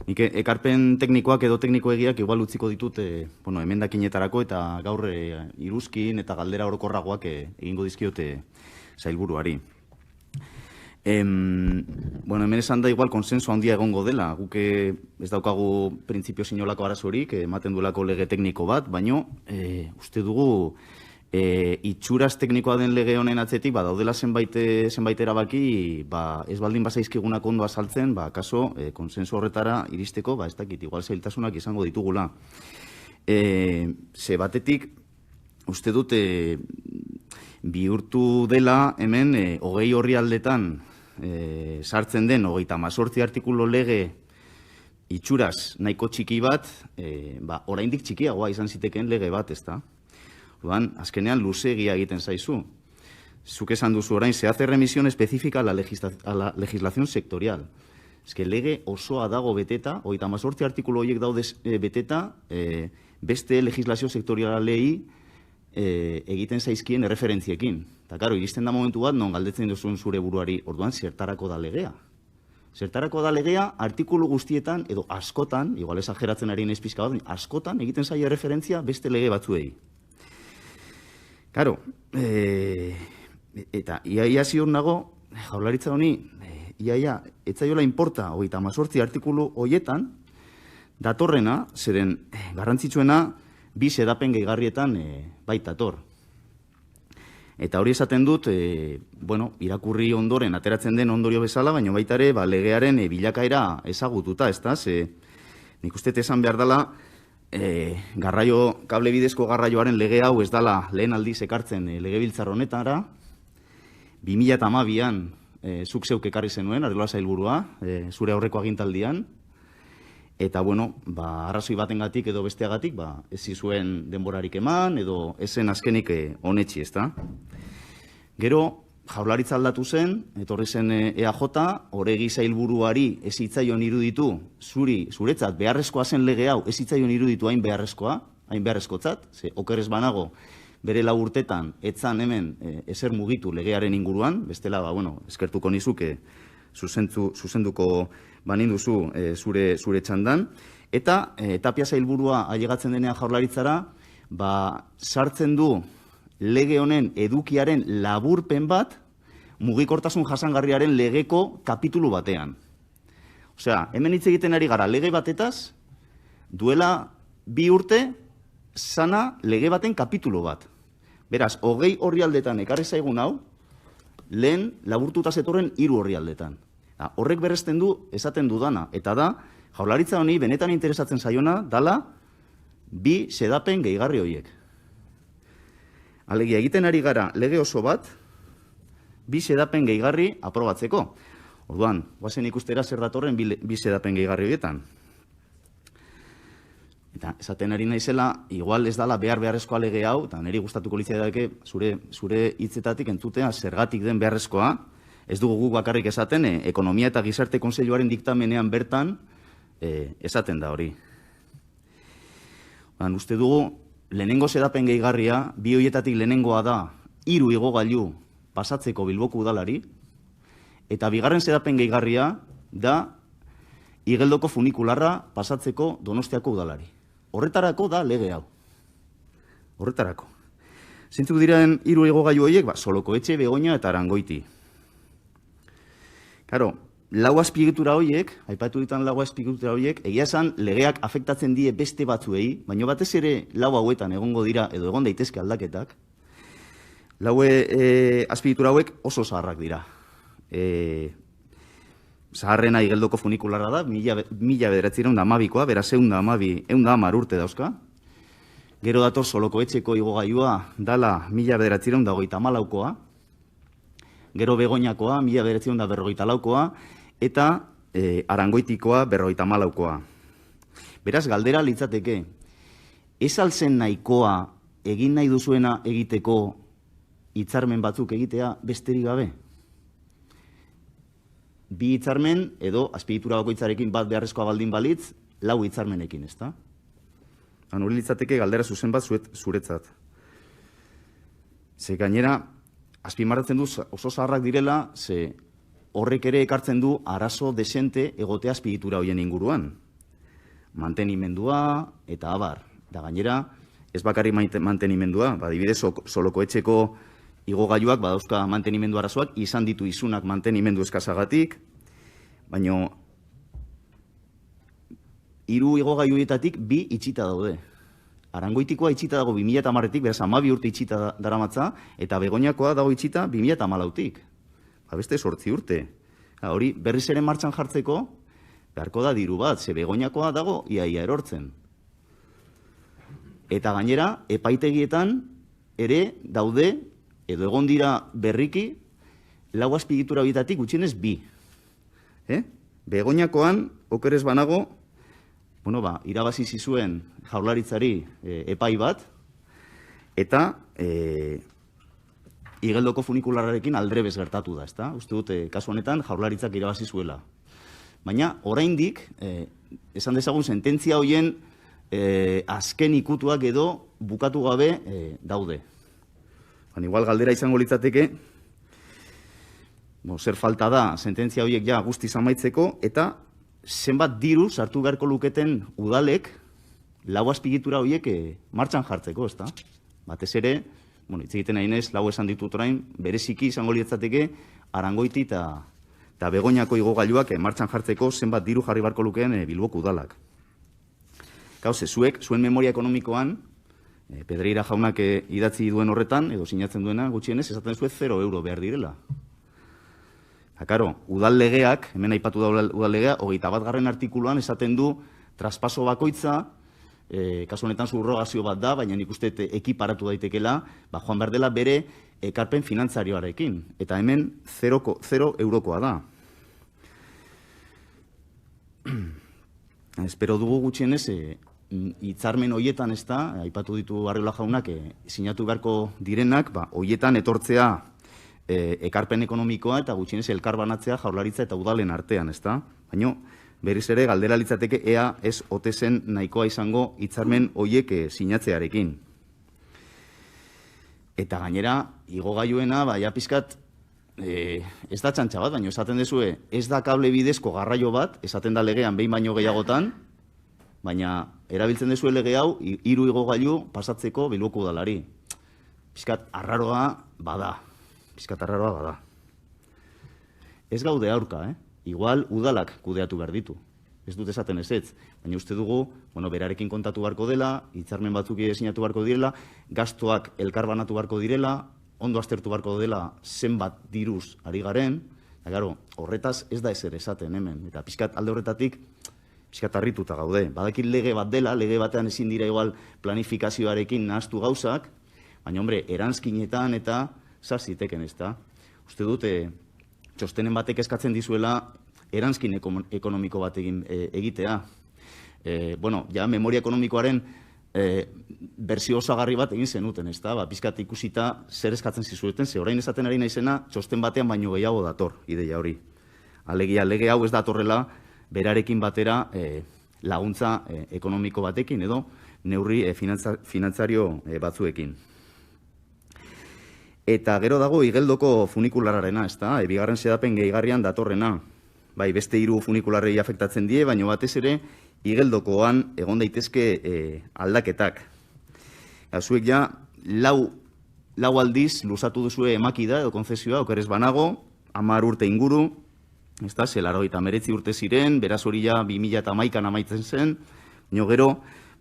Nik ekarpen teknikoak edo teknikoegiak igual utziko ditut emendakinetarako eta gaur iruzkin eta galdera orokorragoak egingo dizkiote sailburuari. Hemen esan da igual konsenso handia egongo dela, guk ez daukagu printzipio sinolako arazorik, ematen duelako lege tekniko bat, baino uste dugu itxuraz teknikoa den lege honen atzetik daudela zenbait erabaki ez baldin bazaizkigunak ondo azaltzen, kaso konsenso horretara iristeko, ez dakit, igual zailtasunak izango ditugula. Ze batetik, uste dut bihurtu dela hemen 20 orrialdetan sartzen den 38 artikulu lege itxuraz nahiko txiki bat, oraindik txikiagoa izan zitekeen lege bat, ezta? Azkenean luzeegia egiten zaizu. Zuk esan duzu orain, se hace remisión específica a la legislación sectorial. Ez que lege osoa dago beteta, 38 artikulu horiek daude beteta, beste legislazio sektorialei egiten zaizkien erreferentziekin. Eta, karo, iristen da momentu bat, non galdetzen duzun zure buruari, orduan, zertarako da legea. Zertarako da legea, artikulu guztietan, edo askotan, igual esageratzen ari naiz pixka bat, askotan egiten zaio referentzia beste lege batzuei. Karo, eta iaia ziur nago, jaurlaritza honi, iaia, etzaiola inporta, 38 artikulu hoietan, datorrena, zeren garrantzitsuena, bi xedapen gehigarrietan baitator. Eta hori esaten dut, irakurri ondoren ateratzen den ondorio bezala, baina baita ere legearen bilakaera ezagututa, ezta? Nik uste esan behar dela, kable bidezko garraioaren lege hau ez dela lehen aldiz ekartzen legebiltzar honetara, 2012an zuk zeuk ekarri zenuen, Arriola sailburua, zure aurreko agintaldian, eta, arrazoi batengatik edo besteagatik, ez zizuen denborarik eman, edo ezen azkenik honetxi, ezta? Gero, jaurlaritza aldatu zen, etorri zen EAJ, Oregi sailburuari ez hitzaion iruditu, zuretzat beharrezkoa zen lege hau, ez hitzaion iruditu hain beharrezkotzat, ze okerrez banago, bere 4 urtetan, etzan hemen ezer mugitu legearen inguruan, bestela, eskertuko nizuke, zuzenduko baninduzu zure txandan, eta Tapia sailburua ailegatzen denean jaurlaritzara, sartzen du lege honen edukiaren laburpen bat mugikortasun jasangarriaren legeko kapitulu batean. Osea, hemen hitz egiten ari gara lege batetaz, duela 2 urte, sana lege baten kapitulu bat. Beraz, 20 orrialdetan ekarri zaigun hau, lehen laburtuta zetorren 3 orrialdetan. Horrek berresten du esaten dudana, eta da, jaurlaritza honi benetan interesatzen zaiona, dala 2 xedapen gehigarri horiek. Alegia, egiten ari gara lege oso bat, 2 xedapen gehigarri aprobatzeko. Orduan, guazen ikustera zer datorren 2 xedapen gehigarri horietan. Eta esaten ari naizela, igual ez dala beharrezkoa lege hau, eta niri gustatuko litzaidake zure hitzetatik entzutea zergatik den beharrezkoa, ez dugu guk bakarrik esaten, Ekonomia eta Gizarte Kontseiluaren diktamenean bertan esaten da hori. Uste dugu, lehenengo xedapen gehigarria, 2 horietatik lehenengoa da 3 igogailu pasatzeko Bilboko udalari, eta 2. xedapen gehigarria da Igeldoko funikularra pasatzeko Donostiako udalari. Horretarako da lege hau. Horretarako. Zeintzuk diren 3 igogailu horiek, Solokoetxe, Begoña eta Arangoiti. Karo, 4 azpiegitura horiek, aipatu ditan 4 azpiegitura horiek, egia esan legeak afektatzen die beste batzuei, baina batez ere 4 hauetan egongo dira edo egon daitezke aldaketak. 4 azpiegitura hauek oso zaharrak dira. Zaharrena Igeldoko funikularra da, 1912koa, beraz 110 urte dauzka. Gero dator Solokoetxeko igogailua dala 1934koa. Gero Begoñakoa, 1944koa, eta Arangoitikoa 54koa. Beraz, galdera litzateke, ez alzen nahikoa egin nahi duzuena egiteko hitzarmen batzuk egitea besterik gabe? 2 hitzarmen edo azpiegitura bakoitzarekin bat beharrezkoa baldin balitz, 4 hitzarmenekin, ezta? Hori litzateke galdera zuzen bat zuretzat. Ze gainera, azpimarratzen du oso zaharrak direla, ze horrek ere ekartzen du arazo desente egotea azpiegitura horien inguruan. mantenimendua, eta abar. Da gainera, ez bakarrik mantenimendua, adibidez, Soloko etxeko igogailuak badauzka mantenimendu arazoak, izan ditu izunak mantenimendu eskasagatik, baina 3 igogailuetatik 2 itxita daude. Arangoitikoa itxita dago 2010-tik, beraz 12 urte itxita daramatza, eta Begoñakoa dago itxita 2014-tik. Beste 8 urte. Hori berriz ere martxan jartzeko, beharko da diru bat, ze Begoñakoa dago iaia erortzen. Eta gainera, epaitegietan ere daude, edo egon dira berriki, 4 azpiegitura horietatik gutxienez 2. Begoñakoan, okerez banago, irabazi zizuen Jaurlaritzari epai bat, eta Igeldoko funikularrarekin aldrebez gertatu da, ezta? Uste dut, kasu honetan, Jaurlaritzak irabazi zuela. Baina, oraindik, esan dezagun, sententzia hoien azken ikutuak edo bukatu gabe daude. Igual galdera izango litzateke, zer falta da sententzia horiek ja guztiz amaitzeko, eta zenbat diru sartu beharko luketen udalek 4 azpiegitura horiek martxan jartzeko, ezta? Batez ere, hitz egiten nahi nez, 4 esan ditut orain, bereziki izango litzateke Arangoiti eta Begoñako igogailuak martxan jartzeko zenbat diru jarri beharko lukeen Bilboko udalak. Gauze, zuen memoria ekonomikoan, Pedreira jaunak idatzi duen horretan, edo sinatzen duena gutxienez, esaten zuen 0 euro behar direla. Karo, udal legeak, hemen aipatu da udal legea, 21. artikuluan esaten du traspaso bakoitza, kasu honetan subrogazio bat da, baina nik uste ekiparatu daitekela, joan behar dela bere ekarpen finantzarioarekin. Eta hemen 0 eurokoa da. Espero dugu gutxienez, hitzarmen hoietan ez da, aipatu ditu Arriola jaunak, sinatu beharko direnak, hoietan etortzea ekarpen ekonomikoa eta gutxienez elkarbanatzea Jaurlaritza eta udalen artean, ez da? Baina, berriz ere, galdera litzateke ea ez ote zen nahikoa izango hitzarmen hoiek sinatzearekin. Eta gainera, igogailuena, ja pizkat, ez da txantxa bat, baina esaten dezue, ez da kable bidezko garraio bat, esaten da legean behin baino gehiagotan, baina erabiltzen dezue lege hau 3 igogailu pasatzeko Bilboko udalari. Pizkat arraroa bada. Ez gaude aurka, Igual udalak kudeatu behar ditu. Ez dut esaten ezetz, baina uste dugu, berarekin kontatu beharko dela, hitzarmen batzuk sinatu beharko direla, gastoak elkarbanatu beharko direla, ondo aztertu beharko dela zenbat diruz ari garen, eta horretaz ez da ezer esaten hemen, eta pizkat alde horretatik, pizkat harrituta gaude. Badakit lege bat dela, lege batean ezin dira igual planifikazioarekin nahaztu gauzak, baina eranskinetan eta zaziteken ez da. Uste dut, txostenen batek eskatzen dizuela eranskin ekonomiko bat egitea. Ja, memoria ekonomikoaren berzio osagarri bat egin zenuten, ez da? Pizkat ikusita zer eskatzen zizueten, ze orain esaten ari naizena txosten batean baino gehiago dator, ideia hori. Alegia, lege hau ez datorrela berarekin batera laguntza ekonomiko batekin edo neurri finantzario batzuekin. Eta gero dago Igeldoko funikularrarena, ez da? Bigarren xedapen gehigarrian datorrena. Bai, beste 3 funikularrei afektatzen die, baina batez ere Igeldokoan egon daitezke aldaketak. Zuek ja, 4 aldiz luzatu duzue emakida edo konzesioa, okerez banago, 10 urte inguru, ez da, 89 urte ziren, beraz hori ja 2011an amaitzen zen, baina gero,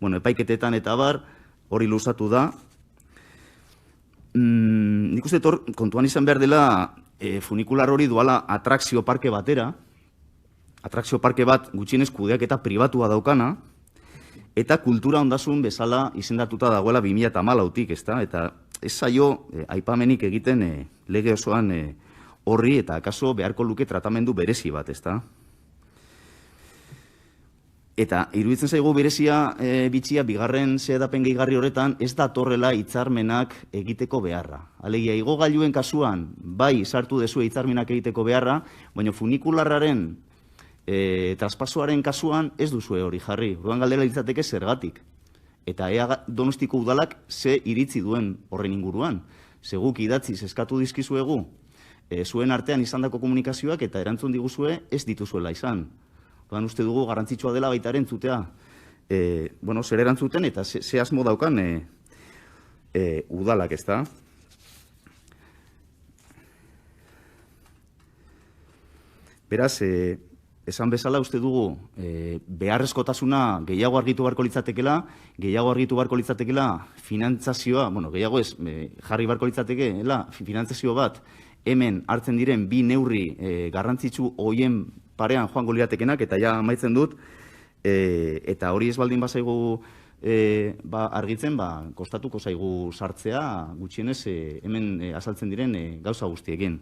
epaiketetan eta bar, hori luzatu da. Nik uste kontuan izan behar dela funikular hori duala atrakzio parke batera, atrakzio parke bat gutxienez kudeaketa pribatua daukana, eta kultura ondasun bezala izendatuta dagoela 2014tik, ezta? Eta ez zaio aipamenik egiten lege osoan horri eta akaso beharko luke tratamendu berezi bat, ezta? Eta iruditzen zaigu berezia bitxia bigarren xedapen gehigarri horretan ez datorrela hitzarmenak egiteko beharra. Alegia, igogailuen kasuan bai sartu dezue hitzarmenak egiteko beharra, baina funikularraren traspasoaren kasuan ez duzue hori jarri. Orduan galdera litzateke zergatik. Eta ea Donostiko udalak ze iritzi duen horren inguruan. Seguk idatziz eskatu dizkizuegu zuen artean izandako komunikazioak eta erantzun diguzue ez dituzuela izan. Orduan uste dugu garrantzitsua dela baita ere entzutea bueno, zer erantzuten eta ze asmo daukan udalak, ezta? Beraz, esan bezala uste dugu beharrezkotasuna gehiago argitu beharko litzatekela finantzazioa, bueno, gehiago ez, jarri beharko litzatekeela finantzazio bat hemen hartzen diren bi neurri garrantzitsu hoien parean joango liratekenak, eta ja amaitzen dut, eta hori ez baldin bazaigu argitzen, kostatuko zaigu sartzea gutxienez hemen azaltzen diren gauza guztiekin.